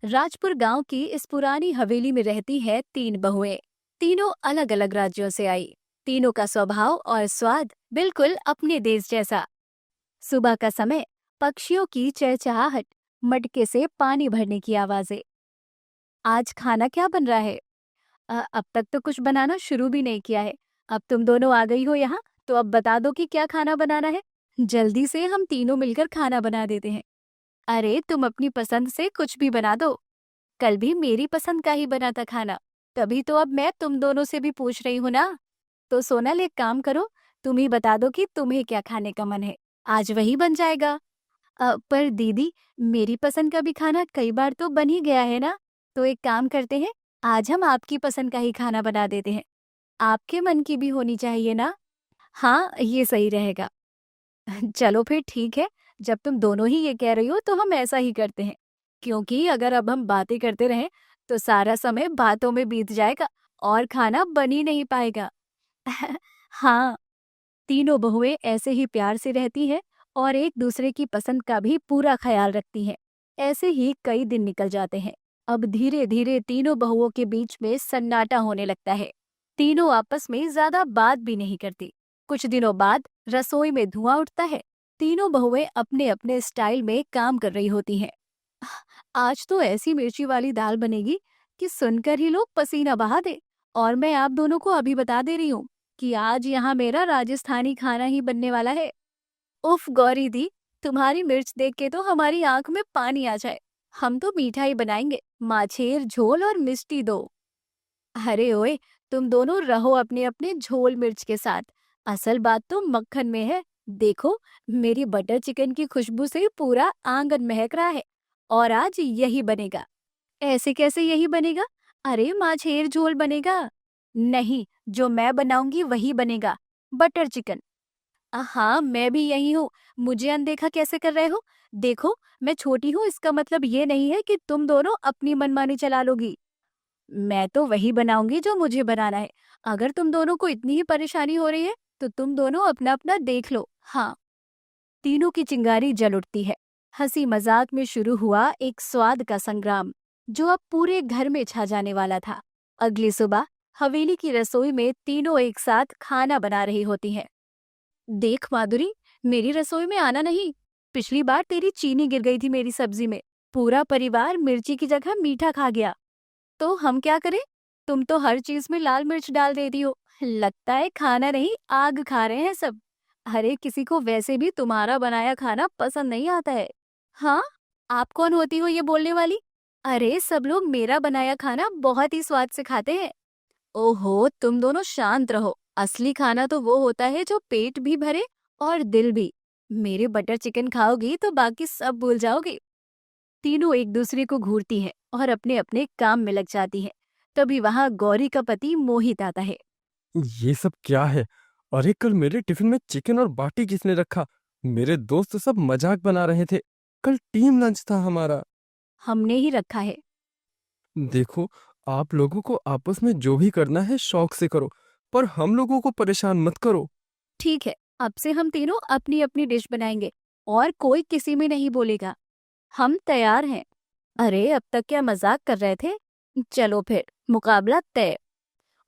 राजपुर गांव की इस पुरानी हवेली में रहती है तीन बहुएं। तीनों अलग अलग राज्यों से आई। तीनों का स्वभाव और स्वाद बिल्कुल अपने देश जैसा। सुबह का समय, पक्षियों की चहचहाहट, मटके से पानी भरने की आवाजें। आज खाना क्या बन रहा है? अब तक तो कुछ बनाना शुरू भी नहीं किया है। अब तुम दोनों आ गई हो यहाँ, तो अब बता दो कि क्या खाना बनाना है। जल्दी से हम तीनों मिलकर खाना बना देते हैं। अरे तुम अपनी पसंद से कुछ भी बना दो। कल भी मेरी पसंद का ही बना था खाना, तभी तो अब मैं तुम दोनों से भी पूछ रही हूँ ना। तो सोनल, एक काम करो, तुम ही बता दो कि तुम्हें क्या खाने का मन है, आज वही बन जाएगा। पर दीदी, मेरी पसंद का भी खाना कई बार तो बन ही गया है ना। तो एक काम करते हैं, आज हम आपकी पसंद का ही खाना बना देते हैं। आपके मन की भी होनी चाहिए ना। हाँ, ये सही रहेगा। चलो फिर ठीक है, जब तुम दोनों ही ये कह रही हो तो हम ऐसा ही करते हैं। क्योंकि अगर अब हम बातें करते रहें तो सारा समय बातों में बीत जाएगा और खाना बन ही नहीं पाएगा। हाँ, तीनों बहुएं ऐसे ही प्यार से रहती हैं और एक दूसरे की पसंद का भी पूरा ख्याल रखती हैं। ऐसे ही कई दिन निकल जाते हैं। अब धीरे धीरे तीनों बहुओं के बीच में सन्नाटा होने लगता है। तीनों आपस में ज्यादा बात भी नहीं करती। कुछ दिनों बाद रसोई में धुआं उठता है। तीनों बहुएं अपने अपने स्टाइल में काम कर रही होती हैं। आज तो ऐसी मिर्ची वाली दाल बनेगी कि सुनकर ही लोग पसीना बहा दे। और मैं आप दोनों को अभी बता दे रही हूँ कि आज यहाँ मेरा राजस्थानी खाना ही बनने वाला है। उफ गौरी दी, तुम्हारी मिर्च देख के तो हमारी आंख में पानी आ जाए। हम तो मीठा ही बनाएंगे, माछेर झोल और मिष्टी दो। अरे ओए, तुम दोनों रहो अपने अपने झोल मिर्च के साथ। असल बात तो मक्खन में है। देखो, मेरी बटर चिकन की खुशबू से पूरा आंगन महक रहा है। और आज यही बनेगा। ऐसे कैसे यही बनेगा? अरे माछेर झोल बनेगा। नहीं, जो मैं बनाऊंगी वही बनेगा, बटर चिकन। हाँ, मैं भी यही हूँ। मुझे अनदेखा कैसे कर रहे हो? देखो, मैं छोटी हूँ, इसका मतलब ये नहीं है कि तुम दोनों अपनी मनमानी चला लोगी। मैं तो वही बनाऊंगी जो मुझे बनाना है। अगर तुम दोनों को इतनी ही परेशानी हो रही है तो तुम दोनों अपना अपना देख लो। हाँ। तीनों की चिंगारी जल उठती है। हंसी मजाक में शुरू हुआ एक स्वाद का संग्राम, जो अब पूरे घर में छा जाने वाला था। अगली सुबह हवेली की रसोई में तीनों एक साथ खाना बना रही होती हैं। देख माधुरी, मेरी रसोई में आना नहीं। पिछली बार तेरी चीनी गिर गई थी मेरी सब्जी में। पूरा परिवार मिर्ची की जगह मीठा खा गया। तो हम क्या करें? तुम तो हर चीज में लाल मिर्च डाल देती हो। लगता है खाना नहीं, आग खा रहे हैं सब। अरे किसी को वैसे भी तुम्हारा बनाया खाना पसंद नहीं आता है। हाँ, आप कौन होती हो ये बोलने वाली? अरे सब लोग मेरा बनाया खाना बहुत ही स्वाद से खाते हैं। ओहो, तुम दोनों शांत रहो। असली खाना तो वो होता है जो पेट भी भरे और दिल भी। मेरे बटर चिकन खाओगी तो बाकी सब भूल जाओगी। तीनों एक दूसरे को घूरती हैं और अपने अपने काम में लग जाती हैं। तभी वहां गौरी का पति मोहित आता है। ये सब क्या है? अरे कल मेरे टिफिन में चिकन और बाटी किसने रखा? मेरे दोस्त सब मजाक बना रहे थे। कल टीम लंच था हमारा। हमने ही रखा है। देखो, आप लोगों को आपस में जो भी करना है शौक से करो, पर हम लोगों को परेशान मत करो। ठीक है, अब से हम तीनों अपनी अपनी डिश बनाएंगे और कोई किसी में नहीं बोलेगा। हम तैयार हैं। अरे अब तक क्या मजाक कर रहे थे? चलो फिर, मुकाबला तय।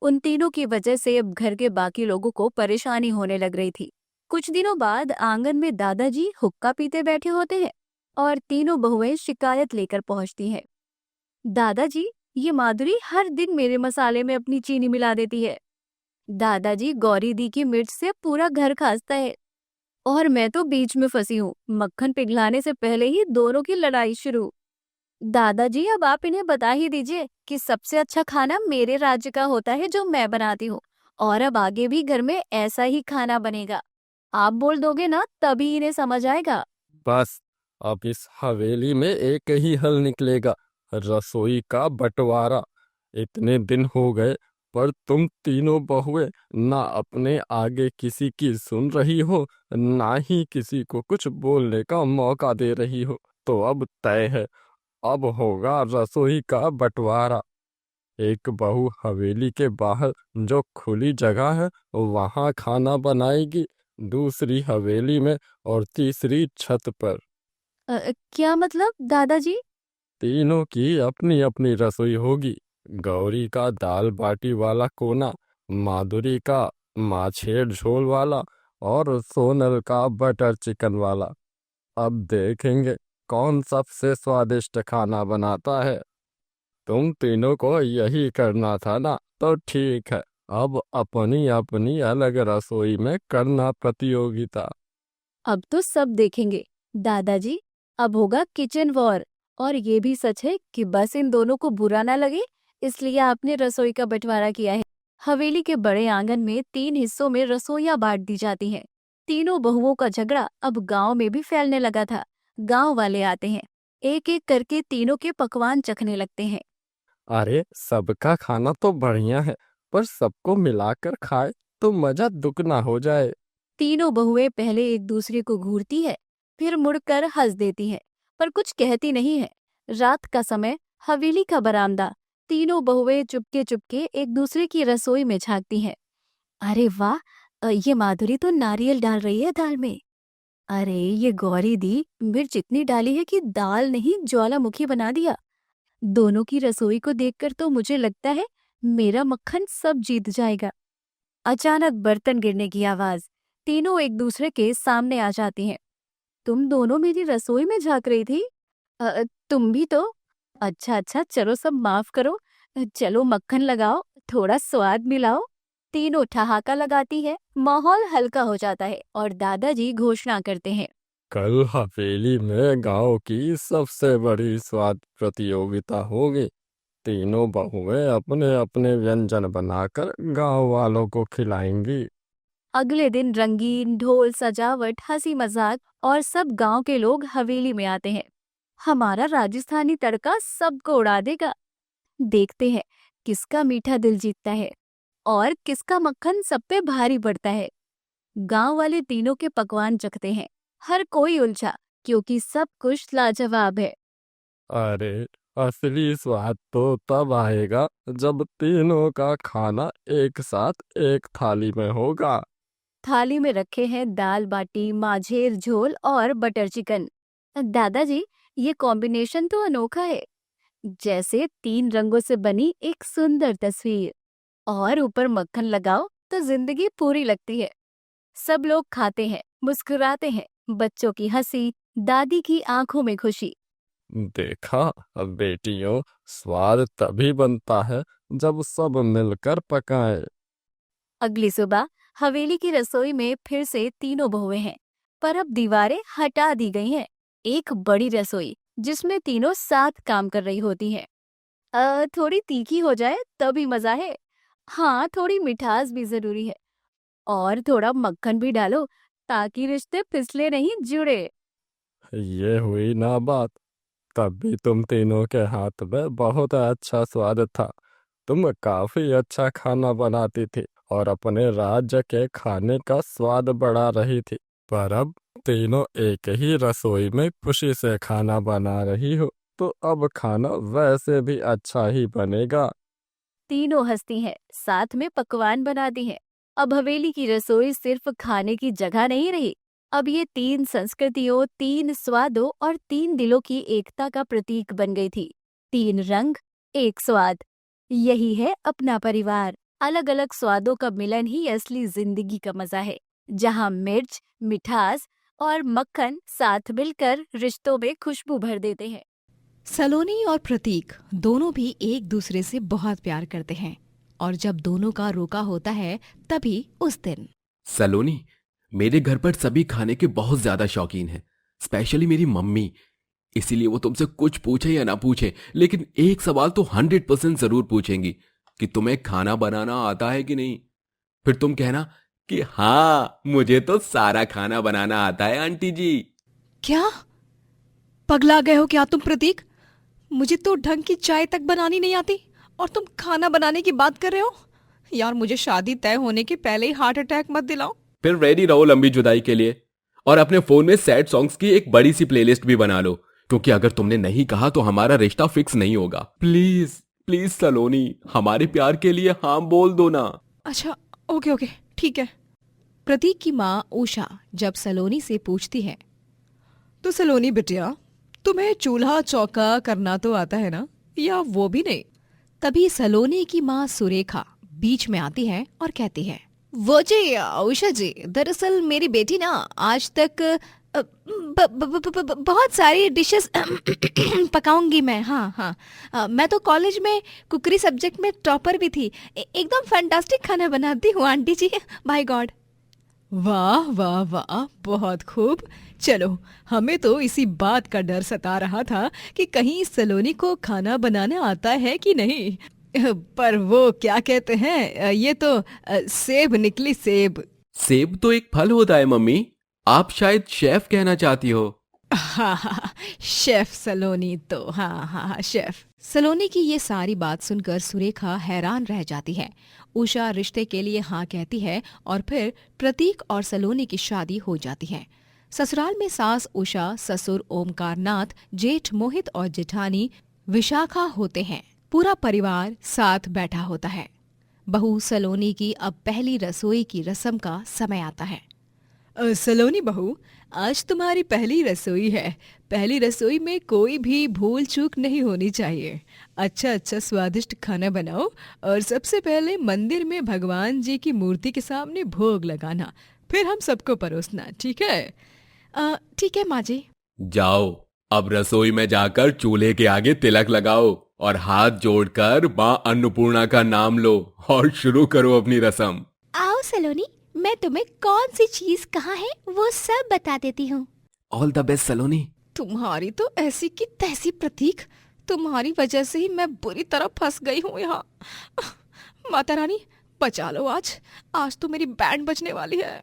उन तीनों की वजह से अब घर के बाकी लोगों को परेशानी होने लग रही थी। कुछ दिनों बाद आंगन में दादाजी हुक्का पीते बैठे होते हैं और तीनों बहुएं शिकायत लेकर पहुंचती हैं। दादाजी, ये माधुरी हर दिन मेरे मसाले में अपनी चीनी मिला देती है। दादाजी, गौरी दी की मिर्च से पूरा घर खांसता है और मैं तो बीच में फंसी हूँ। मक्खन पिघलाने से पहले ही दोनों की लड़ाई शुरू। दादाजी, अब आप इन्हें बता ही दीजिए कि सबसे अच्छा खाना मेरे राज्य का होता है जो मैं बनाती हूँ। और अब आगे भी घर में ऐसा ही खाना बनेगा। आप बोल दोगे ना, तभी इन्हें समझ आएगा। बस, अब इस हवेली में एक ही हल निकलेगा, रसोई का बंटवारा। इतने दिन हो गए, पर तुम तीनों बहुएं ना अपने आगे किसी की सुन रही हो, ना ही किसी को कुछ बोलने का मौका दे रही हो। तो अब तय है, अब होगा रसोई का बंटवारा। एक बहू हवेली के बाहर जो खुली जगह है वहां खाना बनाएगी, दूसरी हवेली में और तीसरी छत पर। क्या मतलब दादाजी? तीनों की अपनी अपनी रसोई होगी। गौरी का दाल बाटी वाला कोना, माधुरी का माछेर झोल वाला और सोनल का बटर चिकन वाला। अब देखेंगे कौन सबसे स्वादिष्ट खाना बनाता है। तुम तीनों को यही करना था ना, तो ठीक है, अब अपनी अपनी अलग रसोई में करना प्रतियोगिता। अब तो सब देखेंगे दादाजी। अब होगा किचन वॉर। और ये भी सच है कि बस इन दोनों को बुरा ना लगे, इसलिए आपने रसोई का बंटवारा किया है। हवेली के बड़े आंगन में 3 हिस्सों में रसोइयां बांट दी जाती हैं। तीनों बहुओं का झगड़ा अब गांव में भी फैलने लगा था। गांव वाले आते हैं, एक एक करके तीनों के पकवान चखने लगते हैं। अरे सबका खाना तो बढ़िया है, पर सबको मिलाकर खाए तो मजा दुगना हो जाए। तीनों बहुएं पहले एक दूसरे को घूरती है, फिर मुड़कर हंस देती है, पर कुछ कहती नहीं है। रात का समय, हवेली का बरामदा। तीनों बहुएं चुपके चुपके एक दूसरे की रसोई में झांकती हैं। अरे वाह, ये माधुरी तो नारियल डाल रही है दाल में। अरे ये गौरी दी मिर्च इतनी डाली है कि दाल नहीं ज्वालामुखी बना दिया। दोनों की रसोई को देखकर तो मुझे लगता है मेरा मक्खन सब जीत जाएगा। अचानक बर्तन गिरने की आवाज। तीनों एक दूसरे के सामने आ जाती हैं। तुम दोनों मेरी रसोई में झांक रही थी? तुम भी तो? अच्छा अच्छा, चलो सब माफ करो। चलो मक्खन लगाओ, थोड़ा स्वाद मिलाओ। तीनों ठहाका लगाती है, माहौल हल्का हो जाता है और दादाजी घोषणा करते हैं। कल हवेली में गांव की सबसे बड़ी स्वाद प्रतियोगिता होगी। तीनों बहुएं अपने अपने व्यंजन बनाकर गांव वालों को खिलाएंगी। अगले दिन रंगीन ढोल सजावट, हंसी मजाक और सब गांव के लोग हवेली में आते हैं। हमारा राजस्थानी तड़का सबको उड़ा देगा। देखते हैं किसका मीठा दिल जीतता है और किसका मक्खन सब पे भारी पड़ता है। गांव वाले तीनों के पकवान चखते हैं। हर कोई उलझा, क्योंकि सब कुछ लाजवाब है। अरे असली स्वाद तो तब आएगा जब तीनों का खाना एक साथ एक थाली में होगा। थाली में रखे हैं दाल बाटी, माझेर झोल और बटर चिकन। दादाजी, ये कॉम्बिनेशन तो अनोखा है, जैसे 3 रंगों से बनी एक सुंदर तस्वीर। और ऊपर मक्खन लगाओ तो जिंदगी पूरी लगती है। सब लोग खाते हैं, मुस्कुराते हैं। बच्चों की हंसी, दादी की आंखों में खुशी। देखा अब बेटियों, स्वाद तभी बनता है जब सब मिलकर पकाएं। अगली सुबह हवेली की रसोई में फिर से तीनों बहुएं हैं, पर अब दीवारें हटा दी गई हैं। एक बड़ी रसोई जिसमें तीनों साथ काम कर रही होती हैं। थोड़ी तीखी हो जाए तभी मजा है। हाँ, थोड़ी मिठास भी जरूरी है। और थोड़ा मक्खन भी डालो ताकि रिश्ते फिसले नहीं, जुड़े। ये हुई ना बात। तब भी तुम तीनों के हाथ में बहुत अच्छा स्वाद था। तुम काफी अच्छा खाना बनाती थी और अपने राज्य के खाने का स्वाद बढ़ा रही थी। पर अब तीनों एक ही रसोई में खुशी से खाना बना रही हो, तो अब खाना वैसे भी अच्छा ही बनेगा। तीनों हंसती हैं, साथ में पकवान बनाती हैं। अब हवेली की रसोई सिर्फ खाने की जगह नहीं रही। अब ये 3 संस्कृतियों, 3 स्वादों और 3 दिलों की एकता का प्रतीक बन गई थी। 3 रंग, एक स्वाद। यही है अपना परिवार। अलग अलग स्वादों का मिलन ही असली जिंदगी का मजा है, जहाँ मिर्च, मिठास और मक्खन साथ मिलकर रिश्तों में खुशबू भर देते हैं। सलोनी और प्रतीक दोनों भी एक दूसरे से बहुत प्यार करते हैं, और जब दोनों का रोका होता है तभी उस दिन। सलोनी, मेरे घर पर सभी खाने के बहुत ज्यादा शौकीन हैं, स्पेशली मेरी मम्मी। इसीलिए वो तुमसे कुछ पूछे या ना पूछे, लेकिन एक सवाल तो 100% जरूर पूछेंगी कि तुम्हें खाना बनाना आता है कि नहीं। फिर तुम कहना कि हाँ, मुझे तो सारा खाना बनाना आता है आंटी जी। क्या पगला गए हो क्या तुम प्रतीक? मुझे तो ढंग की चाय तक बनानी नहीं आती और तुम खाना बनाने की बात कर रहे हो? यार, मुझे शादी तय होने के पहले ही हार्ट अटैक मत दिलाओ। फिर रेडी रहो लंबी जुदाई के लिए, और अपने फोन में सैड सॉन्ग्स की एक बड़ी सी प्लेलिस्ट भी बना लो, क्योंकि अगर तुमने नहीं कहा तो हमारा रिश्ता फिक्स नहीं होगा। प्लीज प्लीज सलोनी, हमारे प्यार के लिए हाँ बोल दो ना। अच्छा, ओके ओके, ठीक है। प्रतीक की माँ उषा जब सलोनी से पूछती है, तो सलोनी बिटिया, तुम्हें चूल्हा चौका करना तो आता है ना, या वो भी नहीं? तभी सलोनी की माँ सुरेखा बीच में आती है और कहती है, वो जी उषा जी, दरअसल मेरी बेटी ना आज तक बहुत सारी डिशेस पकाऊंगी मैं। हाँ हाँ, मैं तो कॉलेज में कुकरी सब्जेक्ट में टॉपर भी थी। एकदम फैंटास्टिक खाना बनाती हूँ आंटी जी, बाय गॉड। वाह वाह वाह, बहुत खूब। चलो, हमें तो इसी बात का डर सता रहा था कि कहीं सलोनी को खाना बनाना आता है कि नहीं। पर वो क्या कहते हैं, ये तो सेब निकली सेब। सेब तो एक फल होता है मम्मी, आप शायद शेफ कहना चाहती हो। हाँ हाँ, शेफ सलोनी तो, हाँ हाँ शेफ। सलोनी की ये सारी बात सुनकर सुरेखा हैरान रह जाती है। उषा रिश्ते के लिए हाँ कहती है और फिर प्रतीक और सलोनी की शादी हो जाती है। ससुराल में सास उषा, ससुर ओमकार नाथ, जेठ मोहित और जेठानी विशाखा होते हैं। पूरा परिवार साथ बैठा होता है। बहू सलोनी की अब पहली रसोई की रस्म का समय आता है। सलोनी बहू, आज तुम्हारी पहली रसोई है। पहली रसोई में कोई भी भूल चूक नहीं होनी चाहिए। अच्छा अच्छा स्वादिष्ट खाना बनाओ और सबसे पहले मंदिर में भगवान जी की मूर्ति के सामने भोग लगाना, फिर हम सबको परोसना, ठीक है? ठीक है माँ जी। जाओ, अब रसोई में जाकर चूल्हे के आगे तिलक लगाओ और हाथ जोड़कर मां अन्नपूर्णा का नाम लो और शुरू करो अपनी रस्म। आओ सलोनी, मैं तुम्हें कौन सी चीज कहाँ है वो सब बता देती हूँ। ऑल द बेस्ट सलोनी। तुम्हारी तो ऐसी की तैसी प्रतीक, तुम्हारी वजह से ही मैं बुरी तरह फंस गई हूँ यहाँ। माता रानी बचा लो, आज तो मेरी बैंड बजने वाली है।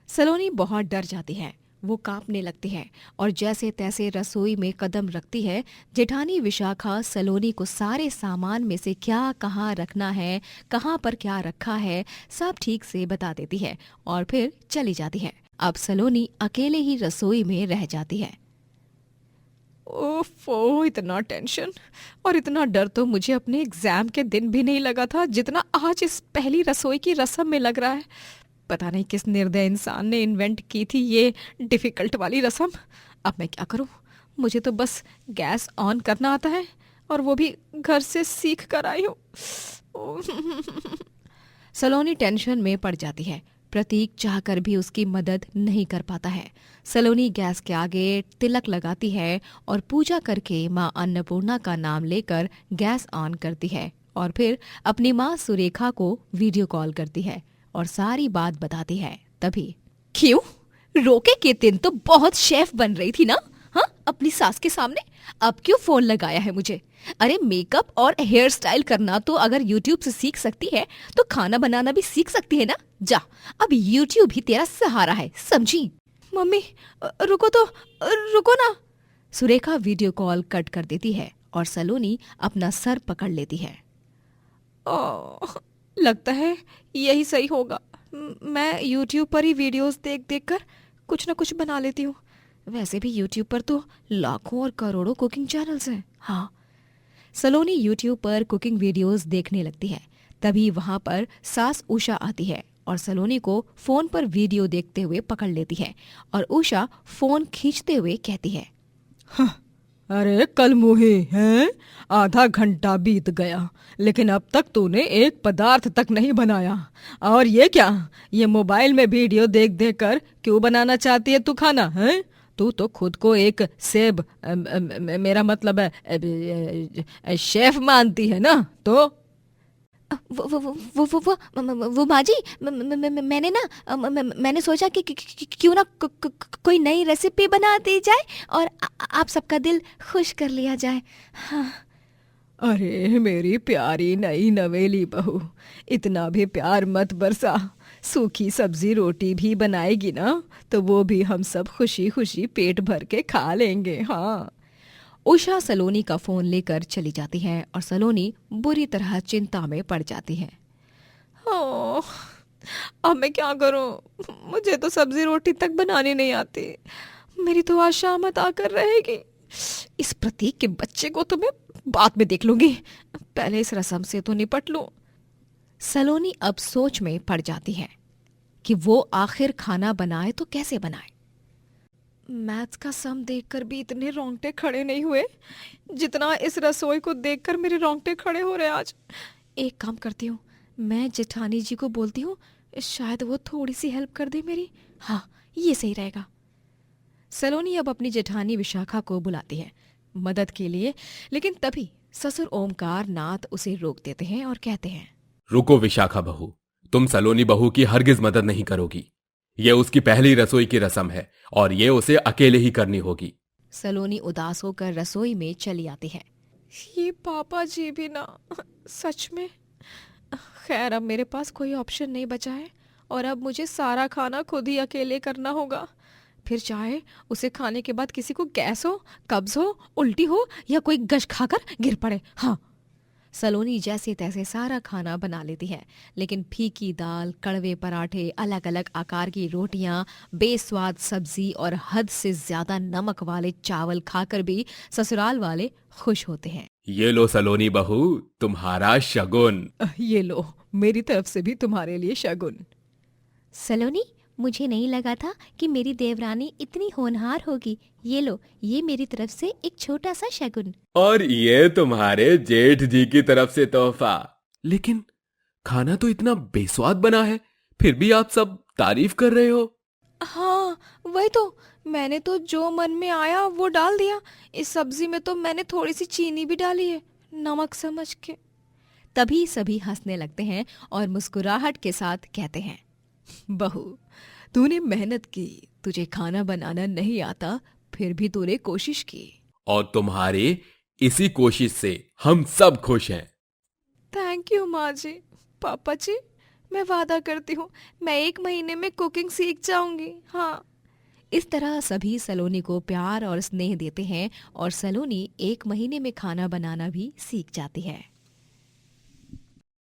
सलोनी बहुत डर जाती है। वो कांपने लगती है और जैसे तैसे रसोई में कदम रखती है। जेठानी विशाखा सलोनी को सारे सामान में से क्या कहाँ रखना है, कहाँ पर क्या रखा है, सब ठीक से बता देती है और फिर चली जाती है। अब सलोनी अकेले ही रसोई में रह जाती है। ओफो, इतना टेंशन और इतना डर तो मुझे अपने एग्जाम के दिन भी नहीं लगा था जितना आज इस पहली रसोई की रस्म में लग रहा है। पता नहीं किस निर्दय इंसान ने इन्वेंट की थी ये डिफिकल्ट वाली रस्म। अब मैं क्या करूं? मुझे तो बस गैस ऑन करना आता है और वो भी घर से सीख कर आई हूँ। सलोनी टेंशन में पड़ जाती है। प्रतीक चाहकर भी उसकी मदद नहीं कर पाता है। सलोनी गैस के आगे तिलक लगाती है और पूजा करके माँ अन्नपूर्णा का नाम लेकर गैस ऑन करती है और फिर अपनी माँ सुरेखा को वीडियो कॉल करती है और सारी बात बताती है। तभी क्यों? रोके के दिन तो बहुत शेफ बन रही थी ना, हाँ, अपनी सास के सामने। अब क्यों फोन लगाया है मुझे? अरे मेकअप और हेयर स्टाइल करना तो अगर यूट्यूब से सीख सकती है तो खाना बनाना भी सीख सकती है ना। जा, अब यूट्यूब ही तेरा सहारा है, समझी? मम्मी रुको ना। सुरेखा वीडियो कॉल कट कर देती है और सलोनी अपना सर पकड़ लेती है। लगता है यही सही होगा। मैं यूट्यूब पर ही वीडियोस देख देख कर कुछ ना कुछ बना लेती हूँ। वैसे भी यूट्यूब पर तो लाखों और करोड़ों कुकिंग चैनल्स हैं। हाँ, सलोनी यूट्यूब पर कुकिंग वीडियोस देखने लगती है। तभी वहां पर सास उषा आती है और सलोनी को फोन पर वीडियो देखते हुए पकड़ लेती है और उषा फोन खींचते हुए कहती है, हाँ, अरे कल मुहे हैं, आधा घंटा बीत गया लेकिन अब तक तूने एक पदार्थ तक नहीं बनाया। और ये क्या, ये मोबाइल में वीडियो देख देख कर क्यों बनाना चाहती है तू खाना? है तू तो खुद को एक सेब मेरा मतलब है शेफ मानती है ना? तो वो माँ जी, मैंने सोचा कि क्यों ना कोई नई रेसिपी बना दी जाए और आप सबका दिल खुश कर लिया जाए। हाँ। अरे मेरी प्यारी नई नवेली बहू, इतना भी प्यार मत बरसा। सूखी सब्जी रोटी भी बनाएगी ना तो वो भी हम सब खुशी खुशी पेट भर के खा लेंगे। हाँ। उषा सलोनी का फोन लेकर चली जाती है और सलोनी बुरी तरह चिंता में पड़ जाती है। ओह, अब मैं क्या करूं? मुझे तो सब्जी रोटी तक बनानी नहीं आती। मेरी तो आज शामत आकर रहेगी। इस प्रतीक के बच्चे को तो मैं बाद में देख लूंगी, पहले इस रस्म से तो निपट लूं। सलोनी अब सोच में पड़ जाती है कि वो आखिर खाना बनाए तो कैसे बनाए। मैथ्स का सम देखकर भी इतने रोंगटे खड़े नहीं हुए जितना इस रसोई को देखकर मेरे रोंगटे खड़े हो रहे आज। एक काम करती हूँ, मैं जेठानी जी को बोलती हूँ, शायद वो थोड़ी सी हेल्प कर दे मेरी। हाँ, ये सही रहेगा। सलोनी अब अपनी जेठानी विशाखा को बुलाती है मदद के लिए, लेकिन तभी ससुर ओमकार नाथ उसे रोक देते हैं और कहते हैं, रुको विशाखा बहू, तुम सलोनी बहू की हरगिज मदद नहीं करोगी। ये उसकी पहली रसोई की रस्म है और ये उसे अकेले ही करनी होगी। सलोनी उदास होकर रसोई में चली आती है। ये पापा जी भी ना, सच में। खैर, अब मेरे पास कोई ऑप्शन नहीं बचा है और अब मुझे सारा खाना खुद ही अकेले करना होगा। फिर चाहे उसे खाने के बाद किसी को गैस हो, कब्ज हो, उल्टी हो या कोई गश खाकर गिर पड़े। हाँ, सलोनी जैसे तैसे सारा खाना बना लेती है, लेकिन फीकी दाल, कड़वे पराठे, अलग अलग आकार की रोटियां, बेस्वाद सब्जी और हद से ज्यादा नमक वाले चावल खाकर भी ससुराल वाले खुश होते हैं। ये लो सलोनी बहू, तुम्हारा शगुन। ये लो, मेरी तरफ से भी तुम्हारे लिए शगुन। सलोनी, मुझे नहीं लगा था कि मेरी देवरानी इतनी होनहार होगी। ये लो, ये मेरी तरफ से एक छोटा सा शगुन। और ये तुम्हारे जेठ जी की तरफ से तोहफा। लेकिन खाना तो इतना बेस्वाद बना है, फिर भी आप सब तारीफ कर रहे हो। हाँ, वही तो, मैंने तो जो मन में आया वो डाल दिया। इस सब्जी में तो मैंने थोड़ी सी चीनी भी डाली है, नमक समझ के। तभी सभी हंसने लगते हैं और मुस्कुराहट के साथ कहते हैं, बहू, तूने मेहनत की, तुझे खाना बनाना नहीं आता, फिर भी तूने कोशिश की। और तुम्हारे इसी कोशिश से हम सब खुश हैं। थैंक यू माँ जी। पापा जी, मैं वादा करती हूँ मैं 1 महीने में कुकिंग सीख जाऊंगी। हाँ। इस तरह सभी सलोनी को प्यार और स्नेह देते हैं और सलोनी 1 महीने में खाना बनाना भी सीख जाती है।